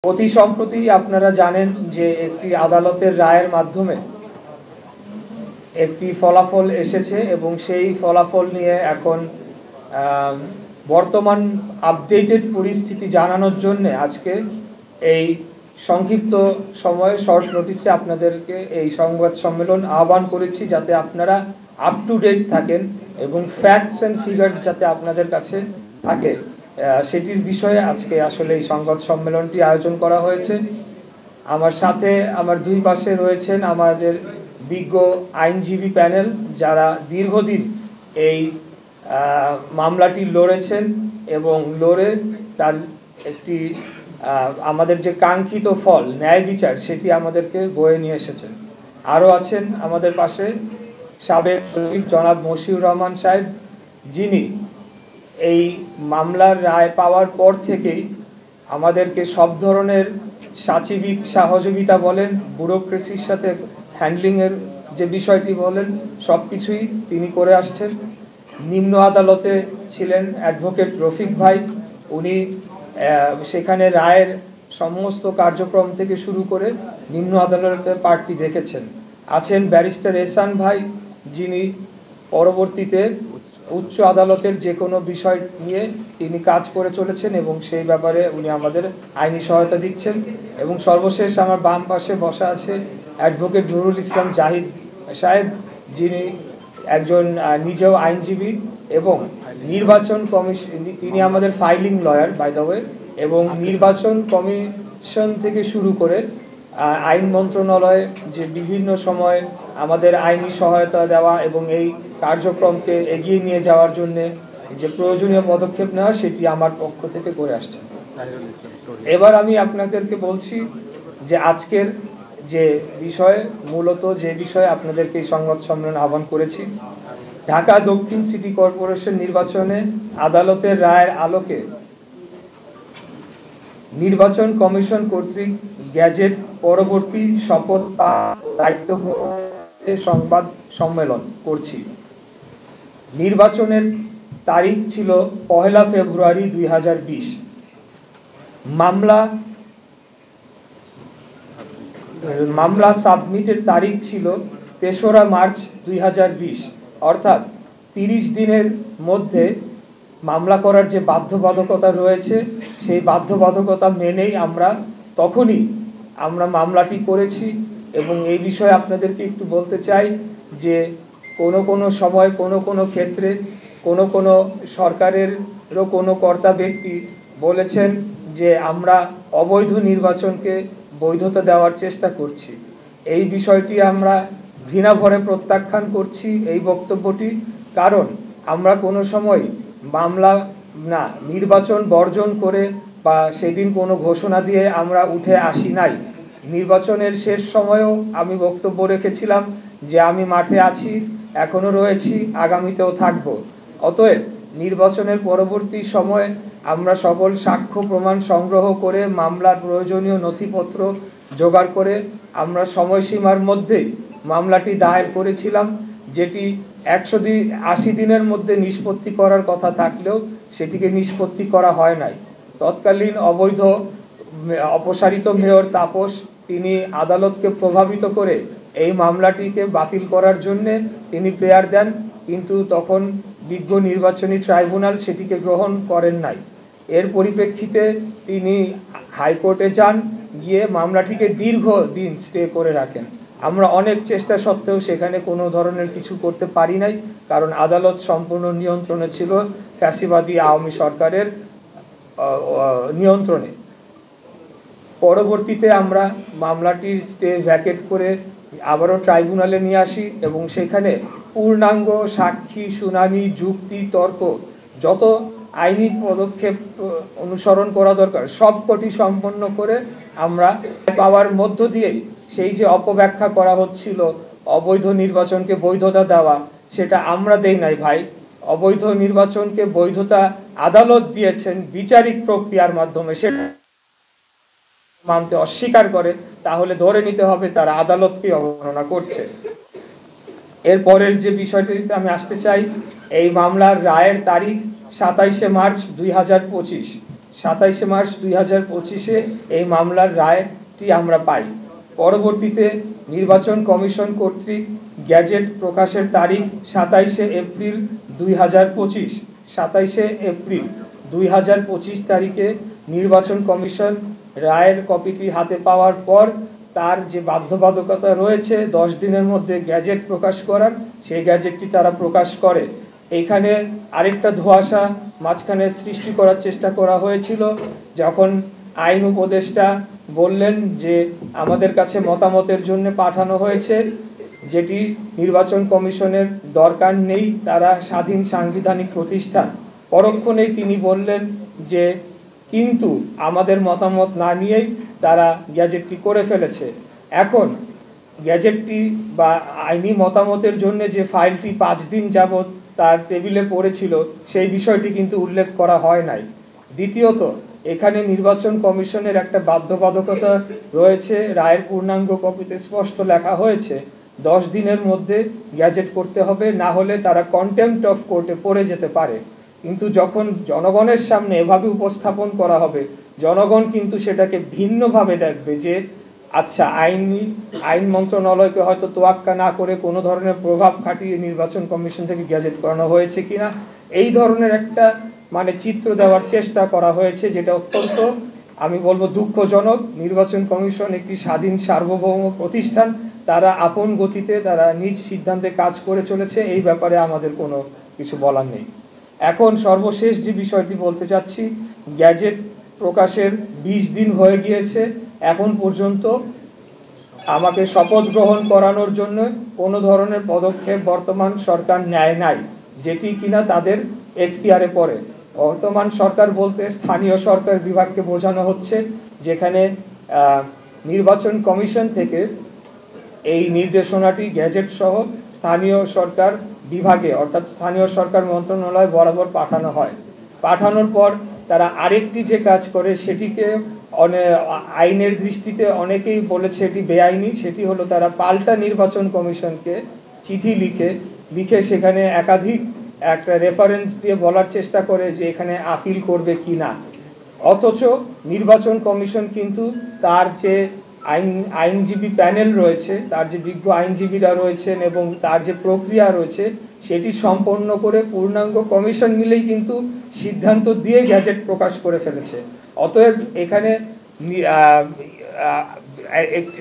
অতি সম্প্রতি আপনারা জানেন যে একটি আদালতের রায়ের মাধ্যমে একটি ফলাফল এসেছে এবং সেই ফলাফল নিয়ে এখন বর্তমান আপডেটেড পরিস্থিতি জানানোর জন্য আজকে এই সংক্ষিপ্ত সময়ে শর্ট নোটিসে আপনাদেরকে এই সংবাদ সম্মেলন আহ্বান করেছি, যাতে আপনারা আপ টু ডেট থাকেন এবং ফ্যাক্টস অ্যান্ড ফিগার্স যাতে আপনাদের কাছে থাকে, সেটির বিষয়ে আজকে আসলে এই সংবাদ সম্মেলনটি আয়োজন করা হয়েছে। আমার সাথে আমার দুই পাশে রয়েছেন আমাদের বিজ্ঞ আইনজীবী প্যানেল, যারা দীর্ঘদিন এই মামলাটি লড়েছেন এবং লড়ে তার একটি আমাদের যে কাঙ্ক্ষিত ফল ন্যায় বিচার সেটি আমাদেরকে বয়ে নিয়ে এসেছেন। আরও আছেন আমাদের পাশে সাবেক জনাব মশিউর রহমান সাহেব, যিনি এই মামলার রায় পাওয়ার পর থেকেই আমাদেরকে সব ধরনের সাচিবিক সহযোগিতা বলেন, ব্যুরোক্রেসির সাথে হ্যান্ডলিংয়ের যে বিষয়টি বলেন, সব কিছুই তিনি করে আসছেন। নিম্ন আদালতে ছিলেন অ্যাডভোকেট রফিক ভাই, উনি সেখানে রায়ের সমস্ত কার্যক্রম থেকে শুরু করে নিম্ন আদালতের পার্টটি দেখেছেন। আছেন ব্যারিস্টার এহসান ভাই, যিনি পরবর্তীতে উচ্চ আদালতের যে কোনো বিষয় নিয়ে তিনি কাজ করে চলেছেন এবং সেই ব্যাপারে উনি আমাদের আইনি সহায়তা দিচ্ছেন। এবং সর্বশেষ আমার বাম পাশে বসা আছে অ্যাডভোকেট নুরুল ইসলাম জাহিদ সাহেব, যিনি একজন নিজেও আইনজীবী এবং নির্বাচন কমিশন, তিনি আমাদের filing lawyer by the way, এবং নির্বাচন কমিশন থেকে শুরু করে আইন মন্ত্রণালয়ে যে বিভিন্ন সময় আমাদের আইনি সহায়তা দেওয়া এবং এই কার্যক্রমকে এগিয়ে নিয়ে যাওয়ার জন্য যে প্রয়োজনীয় পদক্ষেপ নেওয়া, সেটি আমার পক্ষ থেকে করে আসছে। এবার আমি আপনাদেরকে বলছি যে আজকের যে বিষয়ে, মূলত যে বিষয়ে আপনাদেরকে এই সংবাদ সম্মেলন আহ্বান করেছি, ঢাকা দক্ষিণ সিটি কর্পোরেশন নির্বাচনে আদালতের রায়ের আলোকে নির্বাচন কমিশন কর্তৃক গ্যাজেট পরবর্তী শপথ দায়িত্ব সংবাদ সম্মেলন করছি। নির্বাচনের তারিখ ছিল 1 ফেব্রুয়ারি 2020। মামলা সাবমিটের তারিখ ছিল 3রা মার্চ 2020। অর্থাৎ 30 দিনের মধ্যে মামলা করার যে বাধ্যবাধকতা রয়েছে, সেই বাধ্যবাধকতা মেনেই তখনই আমরা মামলাটি করেছি। এবং এই বিষয়ে আপনাদেরকে একটু বলতে চাই যে কোনো সময় কোনো ক্ষেত্রে কোনো সরকারেরও কোনো কর্তা ব্যক্তি বলেছেন যে আমরা অবৈধ নির্বাচনকে বৈধতা দেওয়ার চেষ্টা করছি। এই বিষয়টি আমরা ঘৃণা ভরে প্রত্যাখ্যান করছি এই বক্তব্যটি, কারণ আমরা কোনো সময় মামলা নির্বাচন বর্জন করে বা সেদিন কোনো ঘোষণা দিয়ে আমরা উঠে আসি নাই। নির্বাচনের শেষ সময়েও আমি বক্তব্য রেখেছিলাম যে আমি মাঠে আছি, এখনো রয়েছি, আগামীতেও থাকব। অতএব নির্বাচনের পরবর্তী সময়ে আমরা সকল সাক্ষ্য প্রমাণ সংগ্রহ করে মামলার প্রয়োজনীয় নথিপত্র জোগাড় করে আমরা সময়সীমার মধ্যেই মামলাটি দায়ের করেছিলাম, যেটি 180 দিনের মধ্যে নিষ্পত্তি করার কথা থাকলেও সেটিকে নিষ্পত্তি করা হয় নাই। তৎকালীন অবৈধ অপসারিত মেয়র তাপস, তিনি আদালতকে প্রভাবিত করে এই মামলাটিকে বাতিল করার জন্যে তিনি প্রেয়ার দেন, কিন্তু তখন বিজ্ঞ নির্বাচনী ট্রাইব্যুনাল সেটিকে গ্রহণ করেন নাই। এর পরিপ্রেক্ষিতে তিনি হাইকোর্টে যান, গিয়ে মামলাটিকে দীর্ঘদিন স্টে করে রাখেন। আমরা অনেক চেষ্টা সত্ত্বেও সেখানে কোনো ধরনের কিছু করতে পারি নাই, কারণ আদালত সম্পূর্ণ নিয়ন্ত্রণে ছিল ফ্যাসিবাদী আওয়ামী সরকারের নিয়ন্ত্রণে। পরবর্তীতে আমরা মামলাটির স্টে ভ্যাকেট করে আবারও ট্রাইব্যুনালে নিয়ে আসি এবং সেখানে পূর্ণাঙ্গ সাক্ষী শুনানি, যুক্তি, তর্ক, যত আইনি পদক্ষেপ অনুসরণ করা দরকার সবকটি সম্পন্ন করে আমরা পাওয়ার মধ্য দিয়েই সেই যে অপব্যাখ্যা করা হচ্ছিল অবৈধ নির্বাচনকে বৈধতা দেওয়া, সেটা আমরা দেই নাই ভাই। অবৈধ নির্বাচনকে বৈধতা আদালত দিয়েছেন বিচারিক প্রক্রিয়ার মাধ্যমে। সেটা মানতে অস্বীকার করে তাহলে ধরে নিতে হবে তারা আদালতকে অবমাননা করছে। এরপরের যে বিষয়টিতে আমি আসতে চাই, এই মামলার রায়ের তারিখ 27 মার্চ 2025। 27 মার্চ 2025-এ এই মামলার রায়টি আমরা পাই। পরবর্তীতে নির্বাচন কমিশন কর্তৃক গ্যাজেট প্রকাশের তারিখ 27 এপ্রিল 2025। 27 এপ্রিল 2025 তারিখে নির্বাচন কমিশন রায়ের কপিটি হাতে পাওয়ার পর তার যে বাধ্যবাধকতা রয়েছে 10 দিনের মধ্যে গ্যাজেট প্রকাশ করার, সেই গ্যাজেটটি তারা প্রকাশ করে। এইখানে আরেকটা ধোঁয়াশা মাঝখানে সৃষ্টি করার চেষ্টা করা হয়েছিল, যখন আইন উপদেষ্টা বললেন যে আমাদের কাছে মতামতের জন্য পাঠানো হয়েছে, যেটি নির্বাচন কমিশনের দরকার নেই, তারা স্বাধীন সাংবিধানিক প্রতিষ্ঠান। পরক্ষণেই তিনি বললেন যে কিন্তু আমাদের মতামত না নিয়েই তারা গ্যাজেটটি করে ফেলেছে। এখন গ্যাজেটটি বা আইনি মতামতের জন্য যে ফাইলটি 5 দিন যাবৎ তার টেবিলে পড়েছিল, সেই বিষয়টি কিন্তু উল্লেখ করা হয় নাই। দ্বিতীয়ত, এখানে নির্বাচন কমিশনের একটা বাধ্যবাধকতা রয়েছে, রায়ের পূর্ণাঙ্গ কপিতে স্পষ্ট লেখা হয়েছে 10 দিনের মধ্যে গ্যাজেট করতে হবে, না হলে তারা কন্টেম্পট অফ কোর্টে পড়ে যেতে পারে। কিন্তু যখন জনগণের সামনে এভাবে উপস্থাপন করা হবে, জনগণ কিন্তু সেটাকে ভিন্নভাবে দেখবে যে আচ্ছা আইন মন্ত্রণালয়কে হয়তো তোয়াক্কা না করে কোনো ধরনের প্রভাব খাটিয়ে নির্বাচন কমিশন থেকে গ্যাজেট করানো হয়েছে কিনা, এই ধরনের একটা চিত্র দেওয়ার চেষ্টা করা হয়েছে, যেটা অত্যন্ত আমি বলবো দুঃখজনক। নির্বাচন কমিশন একটি স্বাধীন সার্বভৌম প্রতিষ্ঠান, তারা আপন গতিতে তারা নিজ সিদ্ধান্তে কাজ করে চলেছে, এই ব্যাপারে আমাদের কোনো কিছু বলার নেই। এখন সর্বশেষ যে বিষয়টি বলতে চাচ্ছি, গ্যাজেট প্রকাশের 20 দিন হয়ে গিয়েছে, এখন পর্যন্ত আমাকে শপথ গ্রহণ করানোর জন্য কোনো ধরনের পদক্ষেপ বর্তমান সরকার নেয় নাই, যেটি কিনা তাদের এখতিয়ারে পড়ে। বর্তমান সরকার বলতে স্থানীয় সরকার বিভাগকে বোঝানো হচ্ছে, যেখানে নির্বাচন কমিশন থেকে এই নির্দেশনাটি গ্যাজেট সহ স্থানীয় সরকার বিভাগে অর্থাৎ স্থানীয় সরকার মন্ত্রণালয় বরাবর পাঠানো হয়। পাঠানোর পর তারা আরেকটি যে কাজ করে, সেটিকে আইনের দৃষ্টিতে অনেকেই বলেছে এটি বেআইনি, সেটি হলো তারা পাল্টা নির্বাচন কমিশনকে চিঠি লিখে সেখানে একাধিক একটা রেফারেন্স দিয়ে বলার চেষ্টা করে যে এখানে আপিল করবে কি না। অথচ নির্বাচন কমিশন কিন্তু তার যে আইনজীবী প্যানেল রয়েছে, তার যে বিজ্ঞ আইনজীবীরা রয়েছেন এবং তার যে প্রক্রিয়া রয়েছে, সেটি সম্পন্ন করে পূর্ণাঙ্গ কমিশন মিলেই কিন্তু সিদ্ধান্ত দিয়ে গ্যাজেট প্রকাশ করে ফেলেছে। অতএব এখানে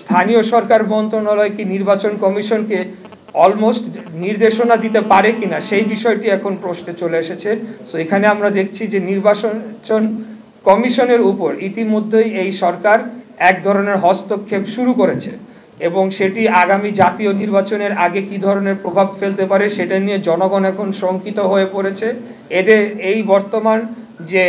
স্থানীয় সরকার মন্ত্রণালয় কি নির্বাচন কমিশনকে অলমোস্ট নির্দেশনা দিতে পারে কিনা, সেই বিষয়টি এখন প্রশ্নে চলে এসেছে। সো এখানে আমরা দেখছি যে নির্বাচন কমিশনের উপর ইতিমধ্যেই এই সরকার এক ধরনের হস্তক্ষেপ শুরু করেছে, এবং সেটি আগামী জাতীয় নির্বাচনের আগে কি ধরনের প্রভাব ফেলতে পারে সেটা নিয়ে জনগণ এখন শঙ্কিত হয়ে পড়েছে। এই বর্তমান যে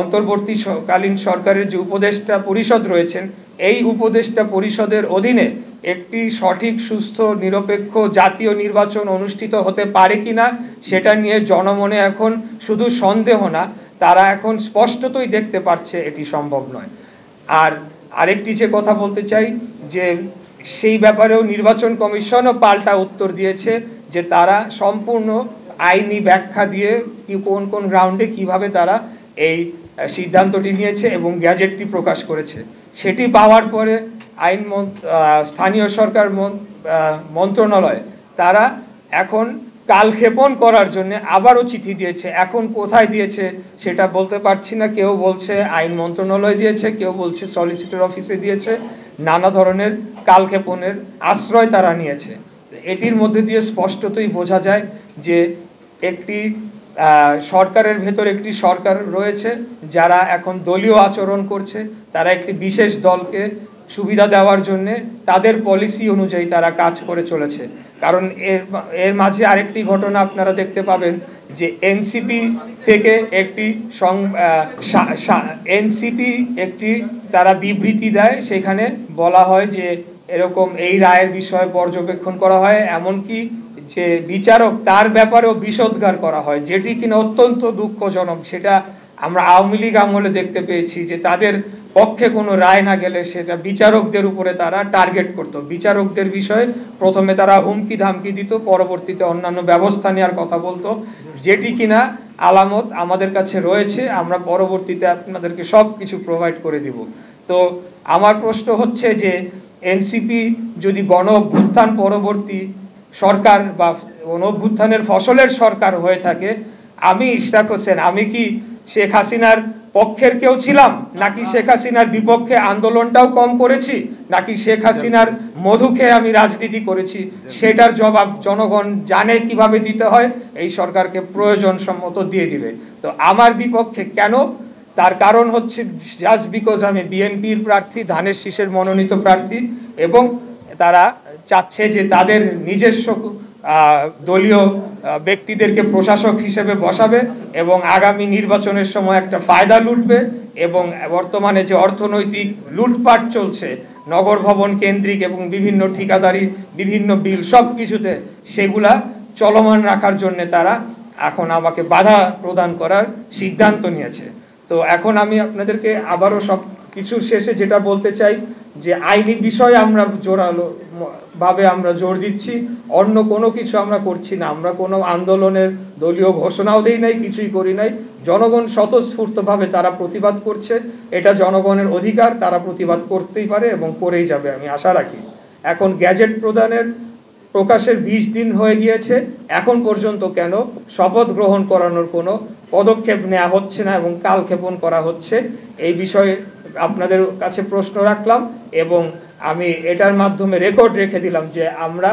অন্তর্বর্তীকালীন সরকারের যে উপদেষ্টা পরিষদ রয়েছেন, এই উপদেষ্টা পরিষদের অধীনে একটি সঠিক, সুস্থ, নিরপেক্ষ জাতীয় নির্বাচন অনুষ্ঠিত হতে পারে কিনা সেটা নিয়ে জনমনে এখন শুধু সন্দেহ না, তারা এখন স্পষ্টতই দেখতে পাচ্ছে এটি সম্ভব নয়। আর আরেকটি যে কথা বলতে চাই, যে সেই ব্যাপারেও নির্বাচন কমিশনও পাল্টা উত্তর দিয়েছে যে তারা সম্পূর্ণ আইনি ব্যাখ্যা দিয়ে কোন কোন গ্রাউন্ডে কিভাবে তারা এই সিদ্ধান্তটি নিয়েছে এবং গ্যাজেটটি প্রকাশ করেছে। সেটি পাওয়ার পরে স্থানীয় সরকার মন্ত্রণালয় তারা এখন কালক্ষেপণ করার জন্য আবারও চিঠি দিয়েছে। এখন কোথায় দিয়েছে সেটা বলতে পারছি না, কেউ বলছে আইন মন্ত্রণালয় দিয়েছে, কেউ বলছে সলিসিটর অফিসে দিয়েছে, নানা ধরনের কালক্ষেপণের আশ্রয় তারা নিয়েছে। এটির মধ্যে দিয়ে স্পষ্টতই বোঝা যায় যে একটি সরকারের ভেতর একটি সরকার রয়েছে যারা এখন দলীয় আচরণ করছে, তারা একটি বিশেষ দলকে সুবিধা দেওয়ার জন্য তাদের পলিসি অনুযায়ী তারা কাজ করে চলেছে। কারণ এর মাঝে আরেকটি ঘটনা আপনারা দেখতে পাবেন যে এনসিপি থেকে একটি তারা বিবৃতি দেয়, সেখানে বলা হয় যে এরকম এই রায়ের বিষয়ে পর্যবেক্ষণ করা হয়, এমনকি যে বিচারক তার ব্যাপারেও বিষোদ্গার করা হয়, যেটি কিনা অত্যন্ত দুঃখজনক। সেটা আমরা আওয়ামী লীগ আমলে দেখতে পেয়েছি যে তাদের পক্ষে কোনো রায় না গেলে সেটা বিচারকদের উপরে তারা টার্গেট করত। বিচারকদের বিষয়ে প্রথমে তারা হুমকি ধামকি দিত, পরবর্তীতে অন্যান্য ব্যবস্থা নেওয়ার কথা বলতো, যেটি কিনা আলামত আমাদের কাছে রয়েছে। আমরা পরবর্তীতে আপনাদেরকে সব কিছু প্রোভাইড করে দিব। তো আমার প্রশ্ন হচ্ছে যে এনসিপি যদি গণ অভ্যুত্থান পরবর্তী সরকার বা গণ অভ্যুত্থানের ফসলের সরকার হয়ে থাকে, আমি ইশরাক হোসেন, আমি কি শেখ হাসিনার পক্ষের কেউ ছিলাম, নাকি শেখ হাসিনার বিপক্ষে আন্দোলনটাও কম করেছি, নাকি শেখ হাসিনার মধু খেয়ে আমি রাজনীতি করেছি, সেটার জবাব জনগণ জানে কিভাবে দিতে হয়, এই সরকারকে প্রয়োজন সম্মত দিয়ে দিবে। তো আমার বিপক্ষে কেন? তার কারণ হচ্ছে জাস্ট বিকজ আমি বিএনপির প্রার্থী, ধানের শীষের মনোনীত প্রার্থী, এবং তারা চাচ্ছে যে তাদের নিজস্ব দলীয় ব্যক্তিদেরকে প্রশাসক হিসেবে বসাবে এবং আগামী নির্বাচনের সময় একটা ফায়দা লুটবে। এবং বর্তমানে যে অর্থনৈতিক লুটপাট চলছে নগর ভবন কেন্দ্রিক এবং বিভিন্ন ঠিকাদারি, বিভিন্ন বিল, সব কিছুতে সেগুলা চলমান রাখার জন্য তারা এখন আমাকে বাধা প্রদান করার সিদ্ধান্ত নিয়েছে। তো এখন আমি আপনাদেরকে আবারও সব কিছুর শেষে যেটা বলতে চাই যে আইনি বিষয়ে আমরা জোরালো ভাবে আমরা জোর দিচ্ছি, অন্য কোনো কিছু আমরা করছি না। আমরা কোনো আন্দোলনের দলীয় ঘোষণাও দেই নাই, কিছুই করি নাই। জনগণ স্বতঃস্ফূর্তভাবে তারা প্রতিবাদ করছে, এটা জনগণের অধিকার, তারা প্রতিবাদ করতেই পারে এবং করেই যাবে, আমি আশা রাখি। এখন গ্যাজেট প্রকাশের 20 দিন হয়ে গিয়েছে, এখন পর্যন্ত কেন শপথ গ্রহণ করানোর কোনো পদক্ষেপ নেওয়া হচ্ছে না এবং কালক্ষেপণ করা হচ্ছে? এই বিষয়ে আপনাদের কাছে প্রশ্ন রাখলাম এবং আমি এটার মাধ্যমে রেকর্ড রেখে দিলাম যে আমরা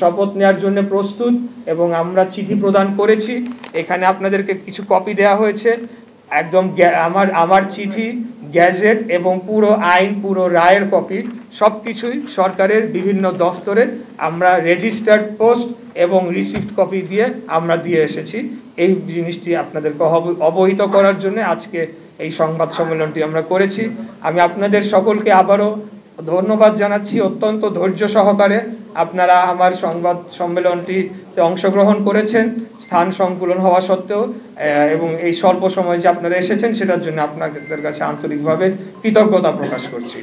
শপথ নেওয়ার জন্য প্রস্তুত এবং আমরা চিঠি প্রদান করেছি। এখানে আপনাদেরকে কিছু কপি দেওয়া হয়েছে, একদম আমার চিঠি, গ্যাজেট এবং পুরো আইন, পুরো রায়ের কপি, সব কিছুই সরকারের বিভিন্ন দফতরে আমরা রেজিস্টার্ড পোস্ট এবং রিসিপ্ট কপি দিয়ে আমরা দিয়ে এসেছি। এই জিনিসটি আপনাদেরকে অবহিত করার জন্য আজকে এই সংবাদ সম্মেলনটি আমরা করেছি। আমি আপনাদের সকলকে আবারও ধন্যবাদ জানাচ্ছি। অত্যন্ত ধৈর্য সহকারে আপনারা আমার সংবাদ সম্মেলনটিতে অংশগ্রহণ করেছেন, স্থান সংকুলন হওয়া সত্ত্বেও, এবং এই স্বল্প সময় যে আপনারা এসেছেন সেটার জন্য আপনাদের কাছে আন্তরিকভাবে কৃতজ্ঞতা প্রকাশ করছি।